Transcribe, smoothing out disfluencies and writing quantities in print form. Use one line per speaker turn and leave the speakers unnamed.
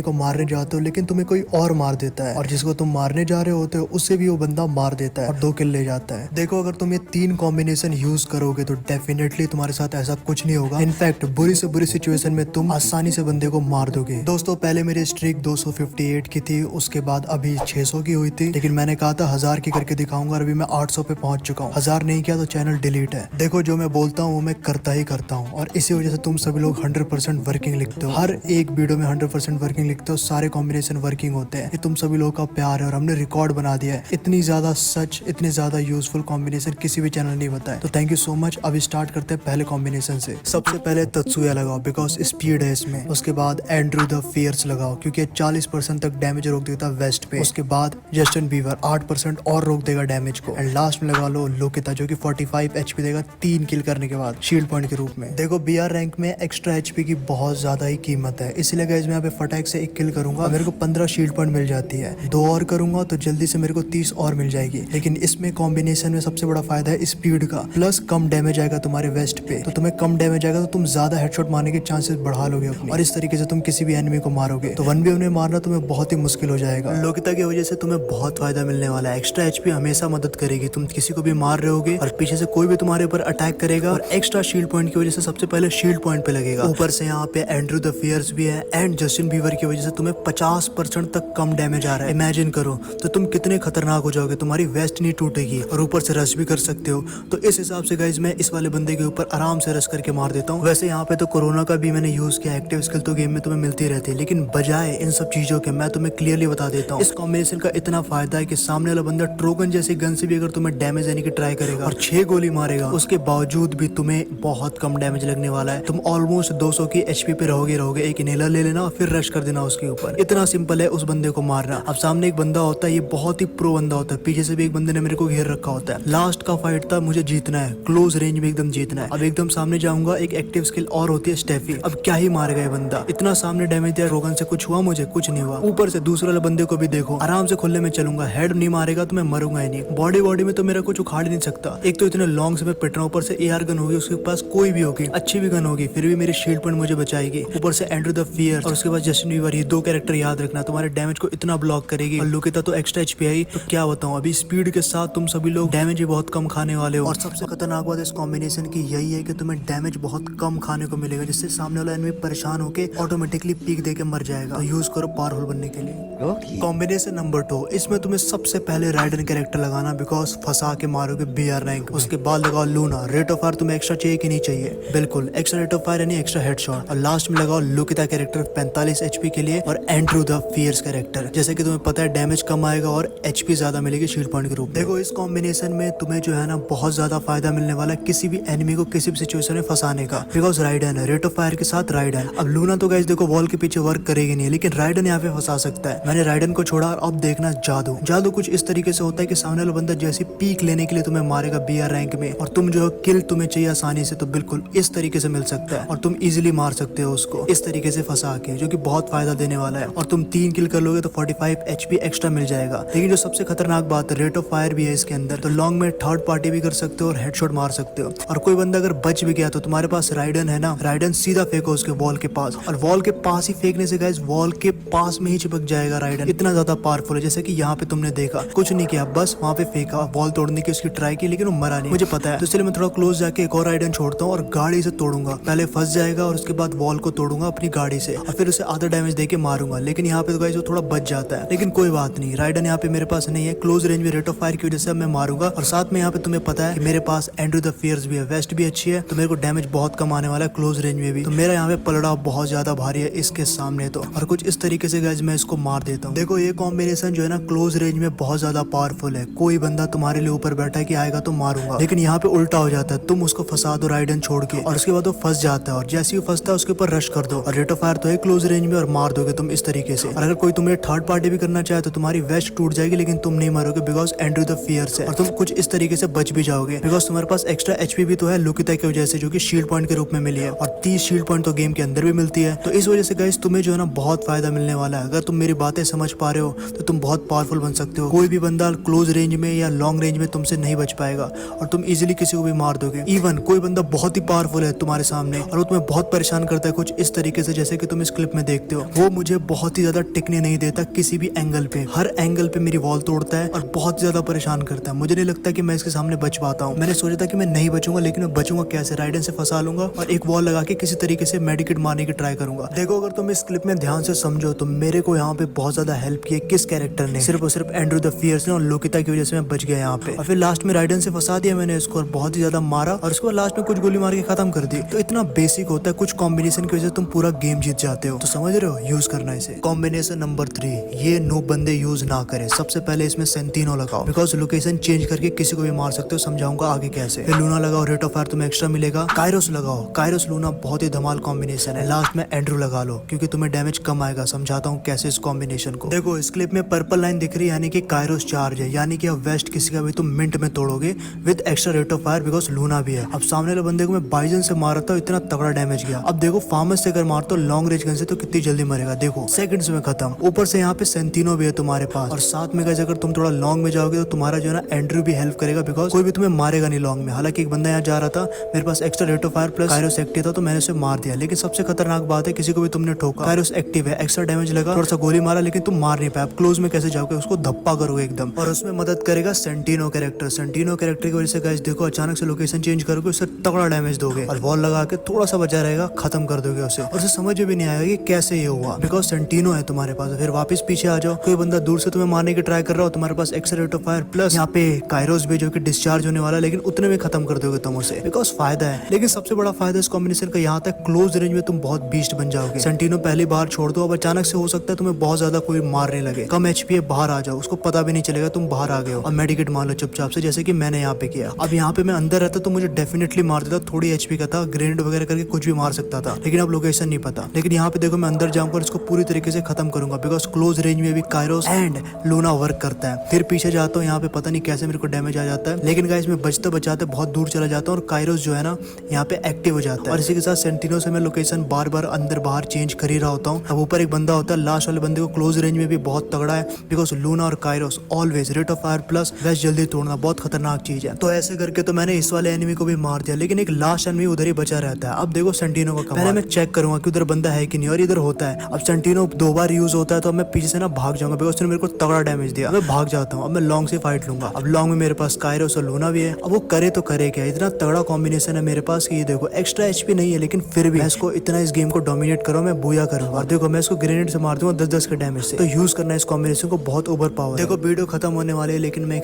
को मारने जाते हो लेकिन तुम्हें कोई और मार देता है, और जिसको तुम मारने जा रहे होते हो उससे भी वो बंदा मार देता है और 2 किल ले जाता है। देखो अगर तुम ये 3 कॉम्बिनेशन यूज करोगे तो डेफिनेटली तुम्हारे साथ ऐसा कुछ नहीं होगा। इनफैक्ट बुरी से बुरी सिचुएशन में तुम आसानी से बंदे को मार दोगे। दोस्तों पहले मेरी स्ट्रीक 258 की थी, उसके बाद अभी 600 की हुई थी, लेकिन मैंने कहा था 1000 की करके दिखाऊंगा और अभी मैं 800 पे पहुंच चुका हूँ। 1000 नहीं किया तो चैनल डिलीट है। देखो जो मैं बोलता हूँ वो मैं करता ही करता हूँ, और इसी वजह से तुम सभी लोग 100% वर्किंग लिखते हो। हर एक वीडियो में 100% वर्किंग लिखते हो, सारे कॉम्बिनेशन वर्किंग होते हैं। ये तुम सभी लोगों का प्यार है और हमने रिकॉर्ड बना दिया है। इतनी ज्यादा सच, इतने ज्यादा यूजफुल कॉम्बिनेशन किसी भी चैनल नहीं बताए। तो थैंक यू सो मच। अभी स्टार्ट करते हैं पहले कॉम्बिनेशन से। सबसे पहले तत्सुया लगाओ बिकॉज स्पीड है इसमें। उसके बाद एंड्रू द फियर्स लगाओ क्योंकि 40% तक डैमेज रोक देता है वेस्ट पे। उसके बाद जस्टिन बीवर 8% और रोक देगा डैमेज को। एंड लास्ट में लगा लो लोकिता जो कि 45 एचपी देगा 3 किल करने के बाद शील्ड पॉइंट के रूप में। देखो बीआर रैंक में एक्स्ट्रा एचपी की बहुत ज्यादा ही कीमत है, इसलिए गाइस मैं यहाँ पे फटाक से 1 किल करूंगा, मेरे को 15 शील्ड पॉइंट मिल जाती है। 2 और करूंगा तो जल्दी से मेरे को 30 और मिल जाएगी। लेकिन इसमें कॉम्बिनेशन में सबसे बड़ा फायदा है स्पीड का, प्लस कम डैमेज आएगा तुम्हारे वेस्ट पे। तो तुम्हें कम डैमेज आएगा तो तुम ज्यादा हेडशॉट मारने के चांसेस बढ़ा लोगे अपने, और इस तरीके से तुम किसी भी एनिमी को मारोगे तो 1v1 में मारना तुम्हें बहुत ही मुश्किल हो जाएगा। लोकिता की वजह से तुम्हें बहुत फायदा मिलने वाला है। एक्स्ट्रा एचपी हमेशा मदद करेगी। तुम किसी को भी मार रहे होगे और पीछे से कोई भी तुम्हारे ऊपर अटैक करेगा, और एक्स्ट्रा शील्ड पॉइंट की वजह से सबसे पहले शील्ड पॉइंट पे लगेगा। ऊपर से यहाँ पे एंड्रू द फियर्स भी है, एंड जस्टिन बीवर की वजह से तुम्हें 50% तक कम डैमेज आ रहा है। इमेजिन करो तो तुम कितने खतरनाक हो जाओगे, तुम्हारी वेस्ट नहीं टूटेगी और ऊपर से रश भी कर सकते हो। तो इस हिसाब से गाइज मैं इस वाले बंदे के ऊपर आराम से रश करके मार देता हूँ। वैसे यहाँ पे तो कोरोना का भी मैंने यूज किया। एक्टिव स्किल तो गेम में तुम्हें मिलती रहती है, लेकिन बजाय इन सब चीजों के मैं तुम्हें क्लियरली बता देता हूँ इस कॉम्बिनेशन का इतना फायदा है कि सामने वाला बंदा ट्रोगन जैसी गन से भी अगर तुम्हें डैमेज देने की ट्राई करेगा और 6 गोली मारेगा, उसके बावजूद भी तुम्हें बहुत कम डैमेज लगने वाला है। तुम ऑलमोस्ट 200 की एचपी पे रहोगे। एक इनहेलर ले लेना और फिर रश कर देना उसके ऊपर। इतना सिंपल है उस बंदे को मारना। अब सामने एक बंदा होता है, ये बहुत ही प्रो बंदा होता है, पीछे से भी एक बंदे ने मेरे को घेर रखा होता है। लास्ट का फाइट था, मुझे जीतना है, क्लोज रेंज में एकदम जीतना है। अब एकदम सामने जाऊंगा, एक एक्टिव स्किल और होती है स्टेफी। अब क्या ही मार गया बंदा, इतना सामने डैमेज दिया रोगन से, कुछ हुआ मुझे? कुछ नहीं हुआ। ऊपर से दूसरे वाले बंदे को भी देखो, आराम से खुले में चलूंगा, हेड नहीं मारेगा तो मैं मरूंगा ही नहीं। बॉडी में तो मेरा कुछ उखाड़ नहीं सकता। एक तो इतने लॉन्ग से मैं पिट रहा हूँ, ऊपर से एआर गन होगी, उसके पास कोई भी होगी, अच्छी भी गन होगी, फिर भी मेरी शील्ड पॉइंट मुझे बचाएगी। ऊपर से एंड्रू द फियर और उसके बाद जस्टिन बीवर, ये 2 कैरेक्टर याद रखना, तुम्हारे डैमेज को इतना ब्लॉक करेगी। और लोकिता तो एक्स्ट्रा एचपी आई, तो क्या बताऊं, अभी स्पीड के साथ तुम सभी लोग डैमेज भी बहुत कम खाने वाले हो। और सबसे खतरनाक बात इस कॉम्बिनेशन की यही है कि तुम्हें डैमेज बहुत कम खाने को मिलेगा, जिससे सामने वाला एनिमी परेशान होकर ऑटोमेटिकली पीक देके मर जाएगा। तो यूज करो पावरफुल बनने के लिए। कॉम्बिनेशन नंबर 2, इसमें तुम्हें सबसे पहले राइडन कैरेक्टर लगाना, बिकॉज फंसा के मारोगे बीआर रैंक। उसके बाद लगाओ लूना। रेट ऑफ फायर तुम्हें एक्स्ट्रा चाहिए कि नहीं चाहिए? बिल्कुल, एक्स्ट्रा रेट ऑफ फायर यानी एक्स्ट्रा हेडशॉट। और लास्ट में लगाओ लोकिता कैरेक्टर 45 एचपी के लिए, और एंड्रू द फियर्स कैरेक्टर। जैसे कि तुम्हें पता है डैमेज कम आएगा और एचपी ज्यादा मिलेगी शील्ड पॉइंट के रूप में। देखो इस कॉम्बिनेशन में तुम्हें जो है ना बहुत ज्यादा फायदा मिलने वाला है किसी भी एनिमी को किसी भी सिचुएशन में फंसाने का, बिकॉज राइडन है, रेट ऑफ फायर के साथ राइडन। अब लूना तो गाइस देखो वॉल के पीछे वर्क करेगी नहीं, लेकिन राइडन यहाँ पे फंसा सकता है। मैंने राइडन को छोड़ा, और अब देखना जादू कुछ इस तरीके से होता है कि सामने वाला बंदा जैसी पीक लेने के लिए तुम्हें मारेगा बीआर रैंक में, और तुम जो किल तुम्हें चाहिए आसानी से, तो बिल्कुल इस तरीके से मिल सकता है, और तुम इजीली मार सकते हो उसको इस तरीके से फंसा के, जो कि बहुत फायदा देने वाला है। और तुम 3 किल कर लोगे तो 45 एचपी एक्स्ट्रा मिल जाएगा। लेकिन जो सबसे खतरनाक बात है, रेट ऑफ फायर भी है इसके अंदर, तो लॉन्ग में थर्ड पार्टी भी कर सकते हो और हेडशॉट मार सकते हो। और कोई बंदा अगर बच भी गया तो तुम्हारे पास राइडन है ना, राइडन सीधा फेंको उसके वॉल के पास, और वॉल के पास ही फेंकने से गाइस वॉल के पास में ही चिपक जाएगा राइडन। इतना ज्यादा पावरफुल है। जैसे कि यहाँ पे तुमने देखा, कुछ नहीं किया, बस वहाँ पे फेंका, वॉल तोड़ने की उसकी ट्राई की, लेकिन वो मरा नहीं, मुझे पता है। तो इसलिए मैं थोड़ा क्लोज जाके एक और राइडन छोड़ता हूँ और गाड़ी से तोड़ूंगा। पहले फंस जाएगा और उसके बाद वॉल को तोड़ूंगा अपनी गाड़ी से, और फिर उसे आधा डैमेज देके मारूंगा। लेकिन यहाँ पे तो गाइस वो थोड़ा बच जाता है, लेकिन कोई बात नहीं, राइडन यहाँ पे मेरे पास नहीं है। क्लोज रेंज में रेट ऑफ फायर की वजह से मैं मारूंगा। और साथ में यहाँ पे तुम्हें पता है कि मेरे पास एंड्रू द फियर्स भी है, वेस्ट भी अच्छी है, तो मेरे को डैमेज बहुत कम आने वाला है क्लोज रेंज में भी। तो मेरा यहाँ पे पलड़ा बहुत ज्यादा भारी है इसके सामने तो, और कुछ इस तरीके से गाइस मैं इसको मार देता हूँ। देखो ये कॉम्बिनेशन जो है ना क्लोज रेंज में बहुत ज्यादा पावरफुल है। कोई बंदा तुम्हारे लिए ऊपर बैठा है कि आएगा तो मारूंगा, लेकिन यहाँ पे उल्टा हो जाता है, तुम उसको फंसा दो राइडन छोड़ के, और उसके बाद वो फंस जाता है, और जैसे ही फंसता है उसके ऊपर रश कर दो, और रेट ऑफ फायर तो है क्लोज रेंज में, और मार दोगे तुम इस तरीके से। और अगर कोई तुम्हें थर्ड पार्टी भी करना चाहे तो तुम्हारी वेस्ट टूट जाएगी, लेकिन तुम नहीं मरोगे, बिकॉज एंड्रू द फियर्स है, और तुम कुछ इस तरीके से बच भी जाओगे, बिकॉज तुम्हारे पास एक्स्ट्रा एचपी भी तो है लोकिता की वजह से, जो कि शील्ड पॉइंट के रूप में मिली है, और 30 शील्ड पॉइंट तो गेम के अंदर भी मिलती है। तो इस वजह से गाइस तुम्हें जो है ना बहुत फायदा मिलने वाला है। अगर तुम मेरी बातें समझ पा रहे हो तो तुम बहुत पावरफुल बन सकते हो। कोई भी बंदा क्लोज रेंज में या लॉन्ग रेंज में तुमसे नहीं बच पाएगा, और तुम इजीली किसी को भी मार दोगे। इवन कोई बंदा बहुत ही पावरफुल है तुम्हारे सामने और वो तुम्हें बहुत परेशान करता है कुछ इस तरीके से, जैसे कि तुम इस क्लिप में देखते हो। वो मुझे बहुत ही ज्यादा टिकने नहीं देता किसी भी एंगल पे। हर एंगल पे मेरी वॉल तोड़ता है और बहुत ज्यादा परेशान करता है। मुझे नहीं लगता कि मैं इसके सामने बच पाता हूँ। मैंने सोचा था कि मैं नहीं बचूंगा, लेकिन मैं बचूंगा कैसे? राइडन से फंसा लूंगा और एक वॉल लगा के किसी तरीके से मेडिकेट मारने की ट्राई करूंगा। देखो, अगर तुम इस क्लिप में ध्यान से समझो तो मेरे को यहाँ पे बहुत ज्यादा हेल्प की है किस कैरेक्टर ने? सिर्फ और सिर्फ एंड्रू द फियर्स ने और लोकिता की वजह से मैं बच गया यहाँ पे। और फिर लास्ट में राइडन से फंसा दिया मैंने इसको और बहुत ही ज्यादा मारा और उसके बाद लास्ट में कुछ गोली मार के खत्म कर दी। तो इतना बेसिक होता है, कुछ कॉम्बिनेशन की वजह से तुम पूरा गेम जीत जाते हो। तो समझ रहे हो, यूज करना इसे। कॉम्बिनेशन नंबर 3, ये नूब बंदे यूज ना करें। सबसे पहले इसमें सेंटिनो लगाओ, बिकॉज लोकेशन चेंज करके किसी को भी मार सकते हो। समझाऊंगा आगे कैसे। फिर लूना लगाओ, रेट ऑफ फायर तुम्हें एक्स्ट्रा मिलेगा। कायरोस लगाओ, कायरोस लूना बहुत ही धमाल कॉम्बिनेशन है। लास्ट में एंड्रू लगा लो क्योंकि तुम्हें डैमेज कम आएगा। समझाता हूँ कैसे इस कॉम्बिनेशन को। देखो, इस क्लिप में पर्पल लाइन दिख रही है, यानी कि कायरोस चार्ज है, यानी कि अब वेस्ट किसी का भी तुम मिनट में तोड़ोगे with extra rate of fire, because Luna भी है। अब सामने वाले बंदे को मैं बाइजन से मारा था, इतना तगड़ा डैमेज गया। अब देखो, फार्मस से अगर मारता हूँ लॉन्ग रेंज गन से तो कितनी जल्दी मरेगा। देखो, सेकंड्स में खत्म। ऊपर से यहाँ पे सेंटिनो भी है तुम्हारे पास और साथ में अगर तुम थोड़ा लॉन्ग में जाओगे तो तुम्हारा जो है ना एंड्रू भी हेल्प करेगा, बिकॉज कोई भी तुम्हें मारेगा नहीं लॉन्ग में। हालांकि एक बंदा यहाँ जा रहा था, मेरे पास extra rate of fire plus Kairos active था तो मैंने उसे मार दिया। लेकिन सबसे खतरनाक बात है, किसी को भी तुमने ठोका, कायरोस एक्टिव है, एक्स्ट्रा डैमेज लगा, थोड़ा सा गोली मारा, लेकिन तुम मार नहीं पाया। क्लोज में कैसे जाओगे? उसको धप्पा करोगे एकदम। और उसमें मदद करेगा सेंटिनो कैरेक्टर। सेंटिनो कैरेक्टर की वजह से गाइस देखो, अचानक से लोकेशन चेंज करोगे, उससे तगड़ा डैमेज दोगे और वॉल लगा के थोड़ा सा बचा रहेगा, खत्म कर दोगे उसे। और उसे समझ में भी नहीं आएगा कि कैसे ये हुआ, बिकॉज सेंटिनो है तुम्हारे पास। फिर वापस पीछे आ जाओ, कोई बंदा दूर से तुम्हें मारने की ट्राई कर रहा हो, तुम्हारे पास extra rate of fire plus यहाँ पे कायरोस भी जो कि डिस्चार्ज होने वाला है, लेकिन उतने में खत्म कर दोगे तुम उसे, बिकॉज फायदा है। लेकिन सबसे बड़ा फायदा इस कॉम्बिनेशन का यहाँ तक, क्लोज रेंज में तुम बहुत बीस्ट बन जाओगे। सेंटिनो पहली बार छोड़ दो, अब अचानक से हो सकता है तुम्हें बहुत ज्यादा कोई मारने लगे, कम एचपी है, बाहर आ जाओ, उसको पता भी नहीं चलेगा तुम बाहर आ गए हो। अब मेडिकेट मान लो चुपचाप से, जैसे कि मैंने यहाँ पे किया। अब यहाँ पे मैं अंदर रहता तो मुझे डेफिनेटली मार देता, थोड़ी एचपी का था, ग्रेनेड वगैरह करके कुछ भी मार सकता था, लेकिन अब लोकेशन नहीं पता। लेकिन यहाँ पे देखो, मैं अंदर जाऊंगा और इसको पूरी तरीके से खत्म करूंगा, बिकॉज क्लोज रेंज में भी कायरोस एंड लूना वर्क करता है। फिर पीछे जाता हूँ, यहाँ पे पता नहीं कैसे मेरे को डैमेज आ जाता है, लेकिन गाइस मैं बचते बचाते बहुत दूर चला जाता हूँ और कायरोस जो है ना यहाँ पे एक्टिव हो जाता है। और इसी के साथ सेंटिनो से मैं लोकेशन बार बार अंदर बाहर चेंज कर ही रहा होता हूँ। अब ऊपर एक बंदा होता है, लास्ट वाले बंदे को क्लोज रेंज में भी बहुत तगड़ा है, बिकॉज लूना और कायरोस always rate of fire plus waste जल्दी तोड़ना बहुत खतरनाक चीज है। तो ऐसे करके तो मैंने इस वाले एनिमी को भी मार दिया, लेकिन एक लास्ट एनिमी उधर ही बचा रहता है। अब देखो सेंटिनो का पहले मैं चेक करूंगा कि उधर बंदा है कि नहीं, और इधर होता है। अब सेंटिनो 2 बार यूज होता है तो अब मैं पीछे से ना भाग जाऊंगा, बिकॉज उसने मेरे को तगड़ा डैमेज दिया। मैं भाग जाता हूँ, अब मैं लॉन्ग से फाइट लूंगा। अब लॉन्ग में मेरे पास कायरोस और लूना भी है। अब वो करे तो करे क्या, इतना तगड़ा कॉम्बिनेशन है मेरे पास कि ये देखो, एक्स्ट्रा एचपी नहीं है, लेकिन फिर भी मैं इसको इतना इस गेम को डोमिनेट करूँ, मैं बूया करूंगा। और देखो, मैं इसको ग्रेनेड से मार दूंगा 10-10 के डैमेज से। तो यूज करना इस कॉम्बिनेशन को बहुत ओवर पावर। देखो, वीडियो खत्म होने वाली है, लेकिन मैं